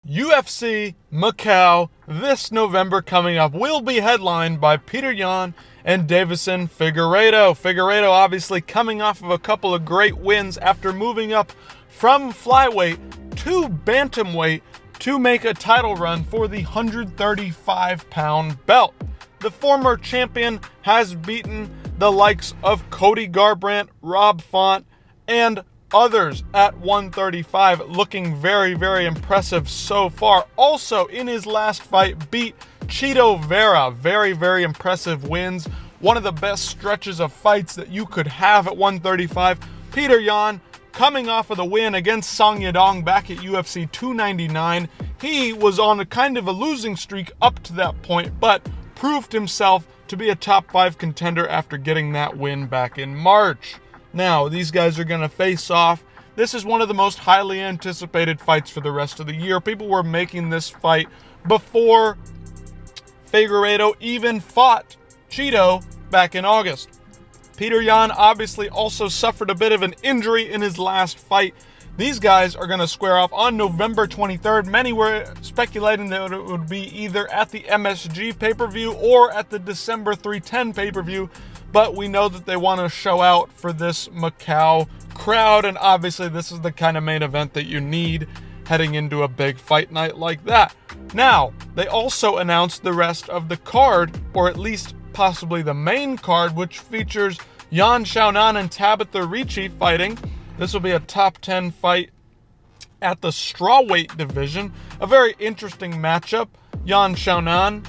UFC Macau this November coming up will be headlined by Petr Yan and Davison Figueiredo. Figueiredo obviously coming off of a couple of great wins after moving up from flyweight to bantamweight to make a title run for the 135-pound belt. The former champion has beaten the likes of Cody Garbrandt, Rob Font, and others at 135, looking very, very impressive so far. Also, in his last fight, beat Chito Vera. Very, very impressive wins. One of the best stretches of fights that you could have at 135. Petr Yan, coming off of the win against Song Yadong back at UFC 299. He was on a kind of a losing streak up to that point, but proved himself to be a top 5 contender after getting that win back in March. Now, these guys are going to face off. This is one of the most highly anticipated fights for the rest of the year. People were making this fight before Figueiredo even fought Chito back in August. Petr Yan obviously also suffered a bit of an injury in his last fight. These guys are going to square off on November 23rd. Many were speculating that it would be either at the MSG pay-per-view or at the December 310 pay-per-view. But we know that they want to show out for this Macau crowd, and obviously this is the kind of main event that you need heading into a big fight night like that. Now, they also announced the rest of the card, or at least possibly the main card, which features Yan Xiaonan and Tabitha Ricci fighting. This will be a top 10 fight at the strawweight division. A very interesting matchup. Yan Xiaonan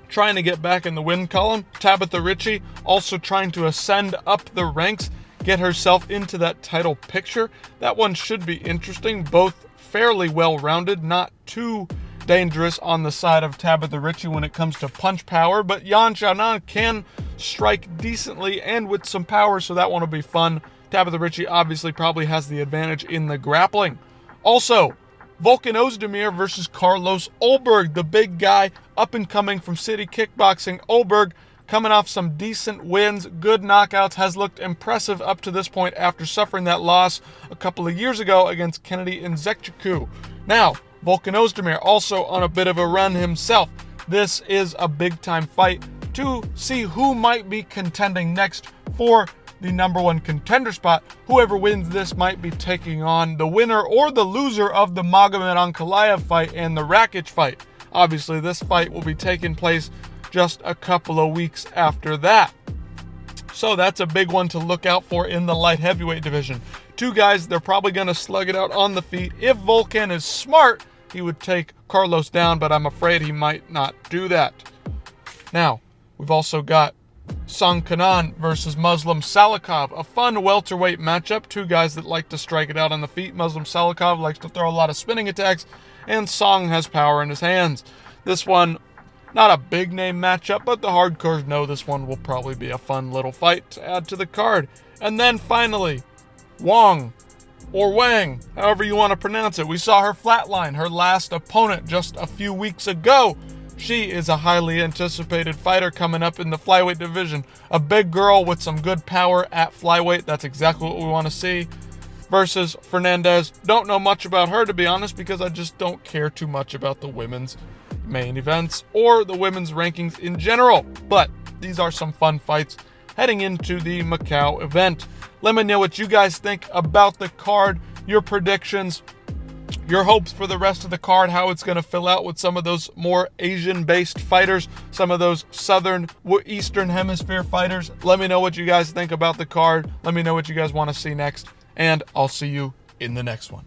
trying to get back in the win column. Tabitha Ricci also trying to ascend up the ranks, get herself into that title picture. That one should be interesting. Both fairly well-rounded, not too dangerous on the side of Tabitha Ricci when it comes to punch power, but Yan Xiaonan can strike decently and with some power, so that one will be fun. Tabitha Ricci obviously probably has the advantage in the grappling. Also, Volkan Ozdemir versus Carlos Ulberg, the big guy up and coming from City Kickboxing. Ulberg coming off some decent wins, good knockouts, has looked impressive up to this point after suffering that loss a couple of years ago against Kennedy Nzechukwu. Now, Volkan Ozdemir also on a bit of a run himself. This is a big time fight to see who might be contending next for the number 1 contender spot. Whoever wins this might be taking on the winner or the loser of the Magomed Ankalaev fight and the Rakic fight. Obviously, this fight will be taking place just a couple of weeks after that. So that's a big one to look out for in the light heavyweight division. Two guys, they're probably going to slug it out on the feet. If Volkan is smart, he would take Carlos down, but I'm afraid he might not do that. Now, we've also got Song Kenan versus Muslim Salikov, a fun welterweight matchup. Two guys that like to strike it out on the feet. Muslim Salikov likes to throw a lot of spinning attacks, and Song has power in his hands. This one, not a big name matchup, but the hardcores know this one will probably be a fun little fight to add to the card. And then finally, Wang, however you want to pronounce it. We saw her flatline her last opponent just a few weeks ago. She is a highly anticipated fighter coming up in the flyweight division. A big girl with some good power at flyweight. That's exactly what we want to see. Versus Fernandez. Don't know much about her, to be honest, because I just don't care too much about the women's main events or the women's rankings in general. But these are some fun fights heading into the Macau event. Let me know what you guys think about the card, your predictions, your hopes for the rest of the card, how it's going to fill out with some of those more Asian-based fighters, some of those Southern, Eastern Hemisphere fighters. Let me know what you guys think about the card. Let me know what you guys want to see next, and I'll see you in the next one.